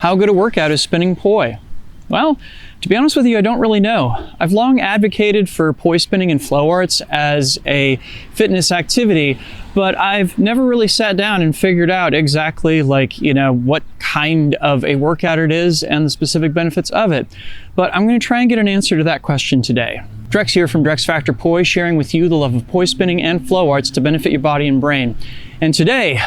How good a workout is spinning poi? Well, to be honest with you, I don't really know. I've long advocated for poi spinning and flow arts as a fitness activity, but I've never really sat down and figured out exactly what kind of a workout it is and the specific benefits of it. But I'm going to try and get an answer to that question today. Drex here from Drex Factor Poi, sharing with you the love of poi spinning and flow arts to benefit your body and brain. And today,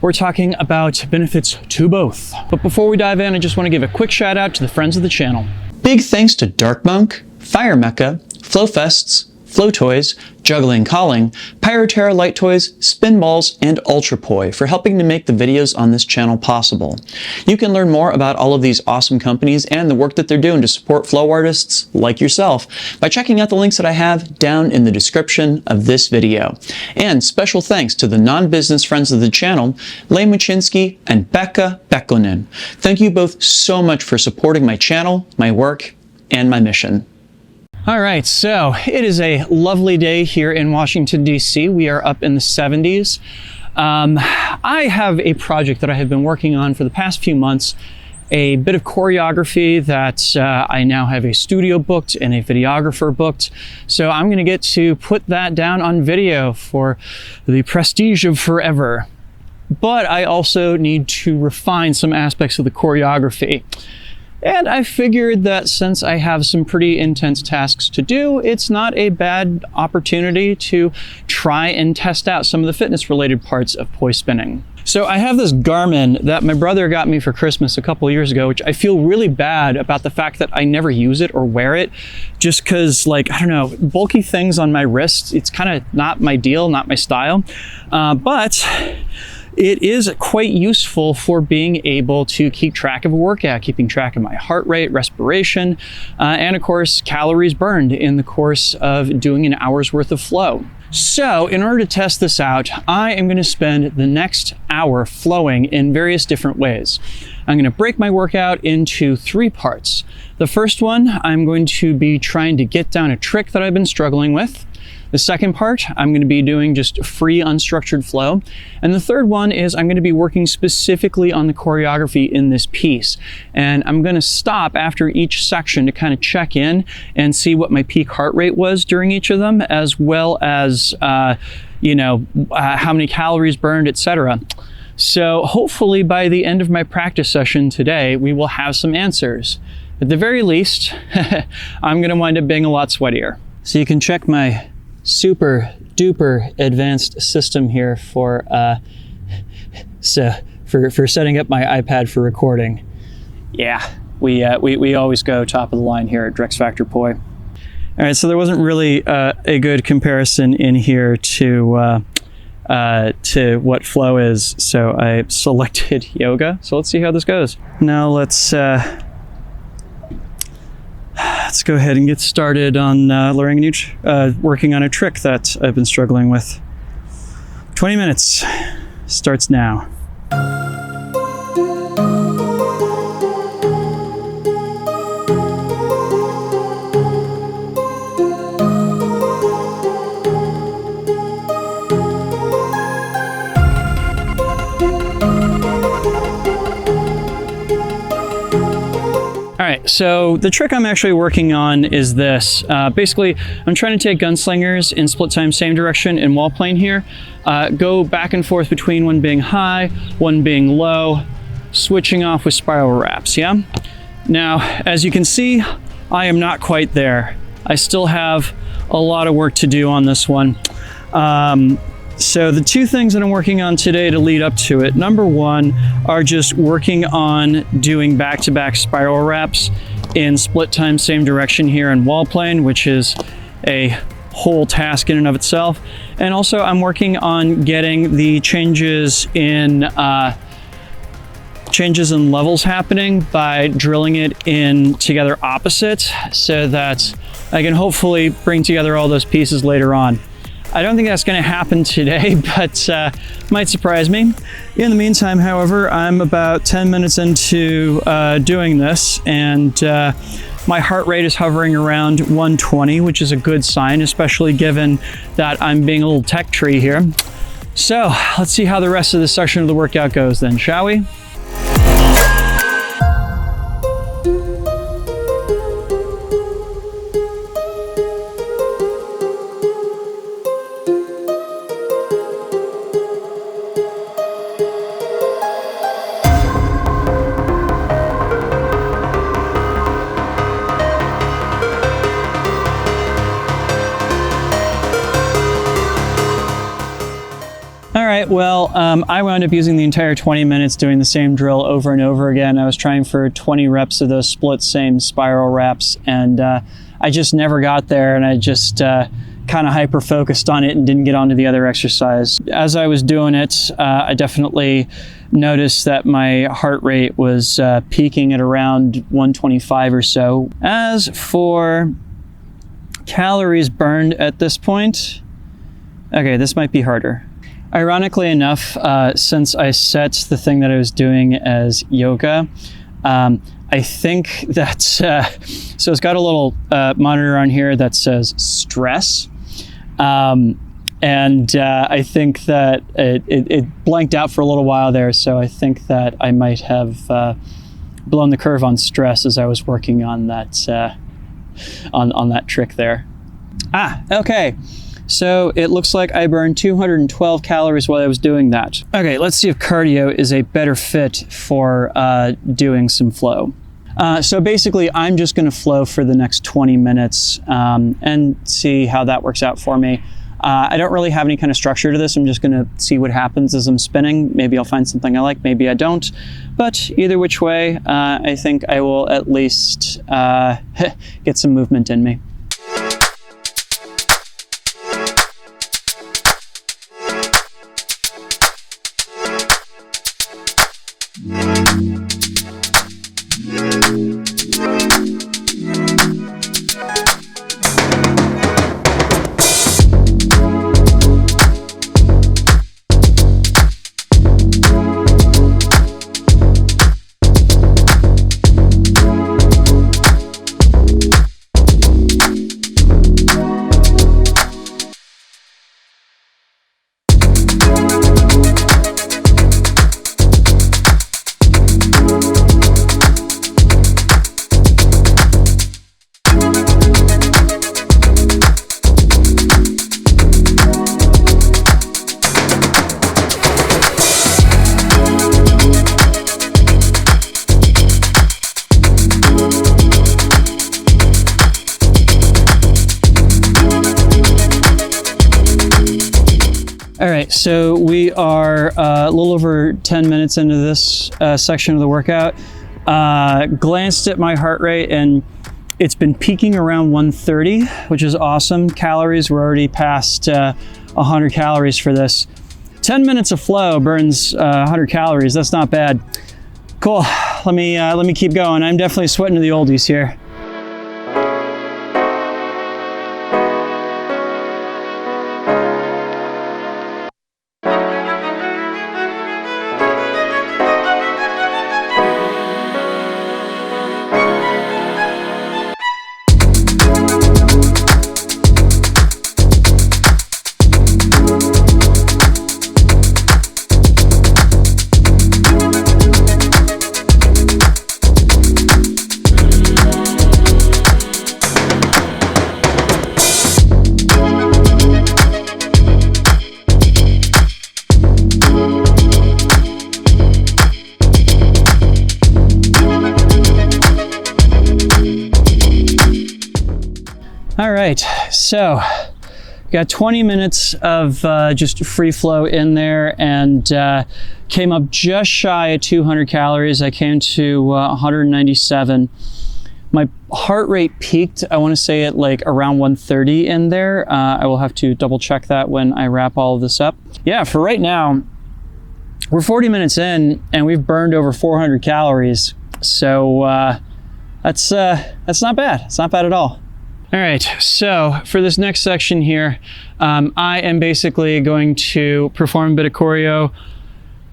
we're talking about benefits to both. But before we dive in, I just want to give a quick shout out to the friends of the channel. Big thanks to Dark Monk, Fire Mecca, Flow Fests, Flow Toys, Juggling Calling, Pyroterra Light Toys, Spinballs, and Ultrapoi for helping to make the videos on this channel possible. You can learn more about all of these awesome companies and the work that they're doing to support flow artists like yourself by checking out the links that I have down in the description of this video. And special thanks to the non-business friends of the channel, Lain Mochinsky and Pekha Pekkonen. Thank you both so much for supporting my channel, my work, and my mission. All right, so it is a lovely day here in Washington, D.C. We are up in the 70s. I have a project that I have been working on for the past few months, a bit of choreography that I now have a studio booked and a videographer booked. So I'm going to get to put that down on video for the prestige of forever. But I also need to refine some aspects of the choreography. And I figured that since I have some pretty intense tasks to do, it's not a bad opportunity to try and test out some of the fitness related parts of poi spinning. So I have this Garmin that my brother got me for Christmas a couple of years ago, which I feel really bad about the fact that I never use it or wear it, just because, I don't know, bulky things on my wrists, it's kind of not my deal, not my style. But it is quite useful for being able to keep track of a workout, keeping track of my heart rate, respiration, and of course, calories burned in the course of doing an hour's worth of flow. So in order to test this out, I am going to spend the next hour flowing in various different ways. I'm going to break my workout into 3 parts. The first one, I'm going to be trying to get down a trick that I've been struggling with. The second part, I'm going to be doing just free unstructured flow. And the third one is I'm going to be working specifically on the choreography in this piece. And I'm going to stop after each section to kind of check in and see what my peak heart rate was during each of them, as well as, how many calories burned, etc. So hopefully by the end of my practice session today, we will have some answers. At the very least, I'm going to wind up being a lot sweatier. So you can check my super duper advanced system here for setting up my iPad for recording. Yeah, we always go top of the line here at Drex Factor Poi. All right, so there wasn't really a good comparison in here to what flow is, so I selected yoga. So let's see how this goes. Now let's go ahead and get started on working on a trick that I've been struggling with. 20 minutes starts now. All right, so the trick I'm actually working on is this. Basically, I'm trying to take gunslingers in split time, same direction in wall plane here, go back and forth between one being high, one being low, switching off with spiral wraps, yeah? Now, as you can see, I am not quite there. I still have a lot of work to do on this one. So the 2 things that I'm working on today to lead up to it, number 1 are just working on doing back-to-back spiral wraps in split time, same direction here in wall plane, which is a whole task in and of itself. And also I'm working on getting the changes in levels happening by drilling it in together opposite so that I can hopefully bring together all those pieces later on. I don't think that's going to happen today, but might surprise me. In the meantime, however, I'm about 10 minutes into doing this, and my heart rate is hovering around 120, which is a good sign, especially given that I'm being a little tech tree here. So let's see how the rest of this section of the workout goes then, shall we? right, well, I wound up using the entire 20 minutes doing the same drill over and over again. I was trying for 20 reps of those split same spiral reps, and I just never got there, and I just kind of hyper-focused on it and didn't get onto the other exercise. As I was doing it, I definitely noticed that my heart rate was peaking at around 125 or so. As for calories burned at this point, okay, this might be harder. Ironically enough, since I set the thing that I was doing as yoga, I think that, so it's got a little monitor on here that says stress. And I think that it blanked out for a little while there, so I think that I might have blown the curve on stress as I was working on that, on that trick there. Okay. So it looks like I burned 212 calories while I was doing that. Okay, let's see if cardio is a better fit for doing some flow. So basically, I'm just gonna flow for the next 20 minutes and see how that works out for me. I don't really have any kind of structure to this. I'm just gonna see what happens as I'm spinning. Maybe I'll find something I like, maybe I don't. But either which way, I think I will at least get some movement in me. All right, so we are a little over 10 minutes into this section of the workout. Glanced at my heart rate and it's been peaking around 130, which is awesome. Calories, we're already past 100 calories for this. 10 minutes of flow burns 100 calories, that's not bad. Cool, let me keep going. I'm definitely sweating to the oldies here. All right, so got 20 minutes of just free flow in there and came up just shy of 200 calories. I came to 197. My heart rate peaked, I want to say at like around 130 in there. I will have to double check that when I wrap all of this up. Yeah, for right now, we're 40 minutes in and we've burned over 400 calories. So that's not bad. It's not bad at all. All right, so for this next section here, I am basically going to perform a bit of choreo,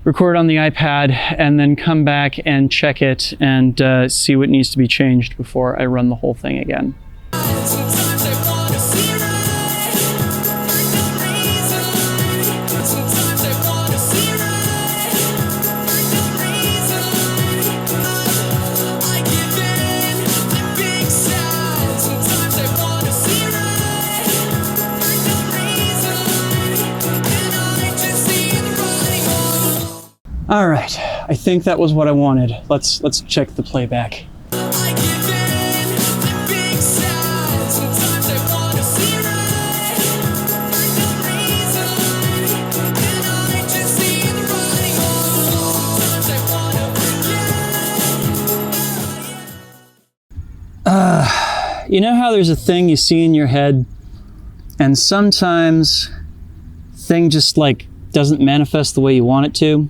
record on the iPad, and then come back and check it and see what needs to be changed before I run the whole thing again. All right, I think that was what I wanted. Let's check the playback. You know how there's a thing you see in your head and sometimes thing just like doesn't manifest the way you want it to?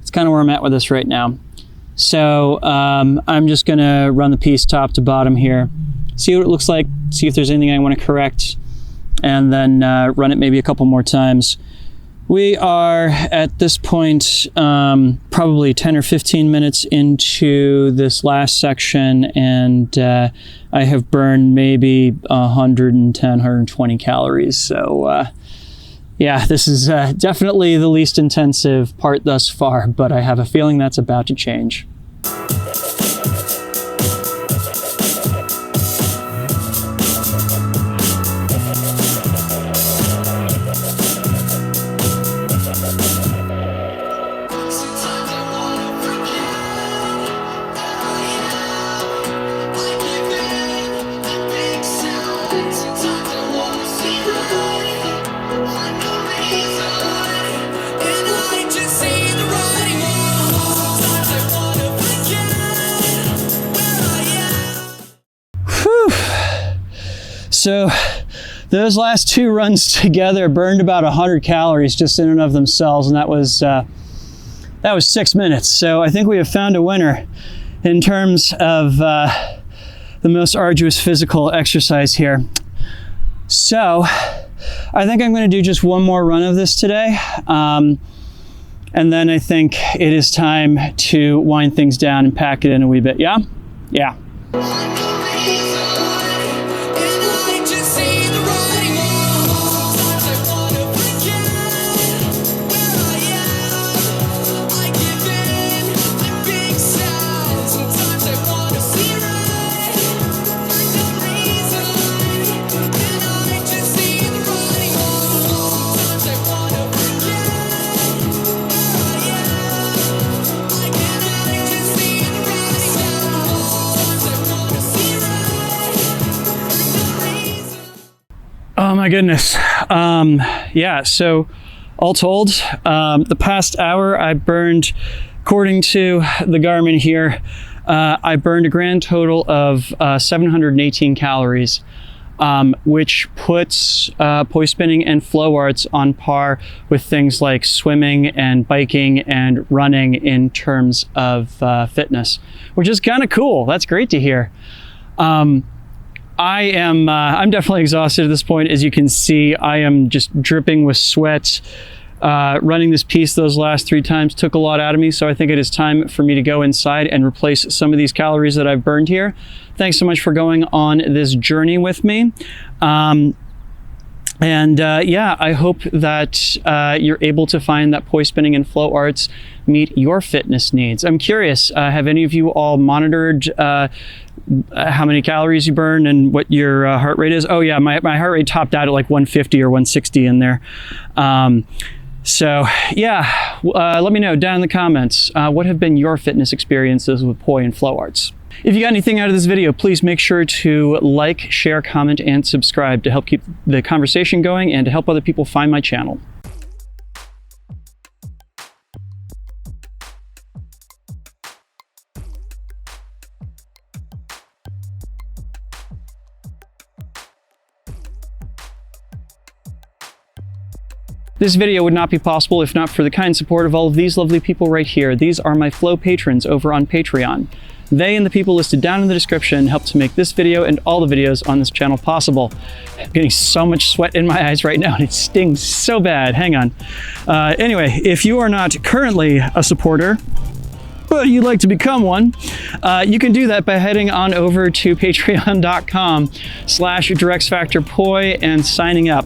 It's kind of where I'm at with this right now. So I'm just gonna run the piece top to bottom here, see what it looks like, see if there's anything I want to correct, and then run it maybe a couple more times. We are at this point probably 10 or 15 minutes into this last section, and I have burned maybe 110, 120 calories. So yeah, this is definitely the least intensive part thus far, but I have a feeling that's about to change. So those last two runs together burned about 100 calories just in and of themselves, and that was 6 minutes. So I think we have found a winner in terms of the most arduous physical exercise here. So I think I'm going to do just one more run of this today, and then I think it is time to wind things down and pack it in a wee bit. Yeah? Yeah. Oh my goodness. Yeah, so all told, the past hour I burned, according to the Garmin here, I burned a grand total of 718 calories, which puts poi spinning and flow arts on par with things like swimming and biking and running in terms of fitness, which is kind of cool. That's great to hear. I'm definitely exhausted at this point. As you can see, I am just dripping with sweat. Running this piece those last 3 times took a lot out of me, so I think it is time for me to go inside and replace some of these calories that I've burned here. Thanks so much for going on this journey with me. Yeah, I hope that you're able to find that poi spinning and flow arts meet your fitness needs. I'm curious, have any of you all monitored how many calories you burn and what your heart rate is? Oh yeah, my heart rate topped out at like 150 or 160 in there. So yeah, let me know down in the comments, what have been your fitness experiences with poi and flow arts? If you got anything out of this video, please make sure to like, share, comment, and subscribe to help keep the conversation going and to help other people find my channel. This video would not be possible if not for the kind support of all of these lovely people right here. These are my Flow patrons over on Patreon. They and the people listed down in the description help to make this video and all the videos on this channel possible. I'm getting so much sweat in my eyes right now and it stings so bad. Hang on. Anyway, if you are not currently a supporter, but you'd like to become one, you can do that by heading on over to patreon.com/DirectsFactorPoi and signing up.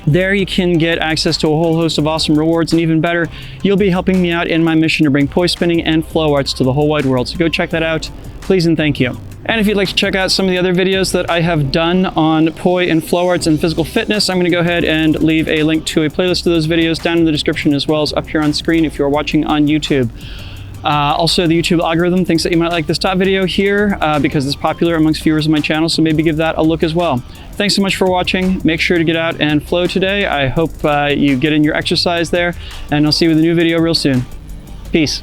There you can get access to a whole host of awesome rewards, and even better, you'll be helping me out in my mission to bring poi spinning and flow arts to the whole wide world. So go check that out, please and thank you. And if you'd like to check out some of the other videos that I have done on poi and flow arts and physical fitness, I'm going to go ahead and leave a link to a playlist of those videos down in the description as well as up here on screen if you're watching on YouTube. Also, the YouTube algorithm thinks that you might like this top video here because it's popular amongst viewers of my channel, so maybe give that a look as well. Thanks so much for watching. Make sure to get out and flow today. I hope you get in your exercise there, and I'll see you with a new video real soon. Peace.